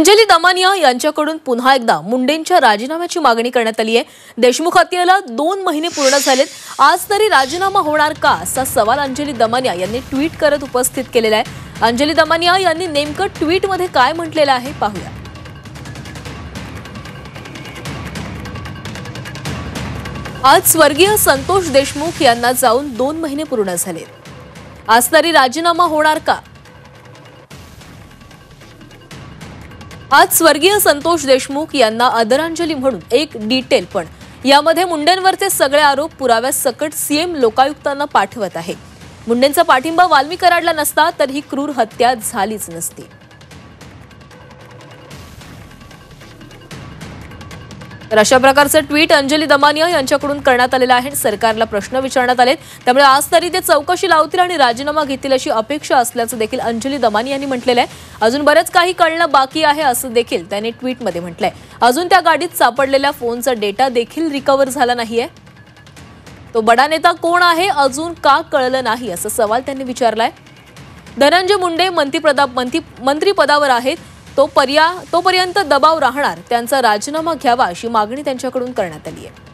अंजली दमानिया यांच्याकडून पुन्हा एकदा मुंडेंच्या राजीनाम्याची मागणी करण्यात आली आहे। देशमुख हत्येला 2 महिने पूर्ण झालेत, आज तरी राजीनामा होणार का असा सवाल अंजली दमानिया यांनी ट्विट करत उपस्थित केलेला आहे। अंजली दमानिया यांनी नेमकं ट्विटमध्ये काय म्हटलेलं आहे पाहूया। आज स्वर्गीय संतोष देशमुख यांना जाऊन 2 महिने पूर्ण झालेत, आज तरी राजीनामा होणार का। आज स्वर्गीय संतोष देशमुख यांना आदरांजली म्हणून एक डिटेल पण यामध्ये मुंडेंवरचे सगळे आरोप पुराव्यासकट सीएम लोकायुक्तांना पाठवत आहे। मुंडेंचा पाठिंबा वाल्मी कराडला नसता तर ही क्रूर हत्या झालीच नसती। तर अशा प्रकारचं ट्विट अंजली दमानिया यांच्याकडून करण्यात आलेलं आहे। सरकारला प्रश्न विचारण्यात आलेत, त्यामुळे आज तरी ते चौकशी लावतील आणि राजीनामा घेतील अशी अपेक्षा असल्याचं देखील अंजली दमानिया यांनी म्हटलेलं आहे। अजून बरेच काही कळणं बाकी आहे असं देखील त्यांनी ट्विटमध्ये म्हटलंय। अजून त्या गाडीत सापडलेल्या फोनचा डेटा देखील रिकव्हर झाला नाहीये। तो बडा नेता कोण आहे अजून का कळलं नाही असा सवाल त्यांनी विचारलाय। धनंजय मुंडे मंत्रिपदावर आहेत, तोपर्यंत दबाव राहणार, त्यांचा राजीनामा घ्यावा अशी मागणी त्यांच्याकडून करण्यात आली आहे।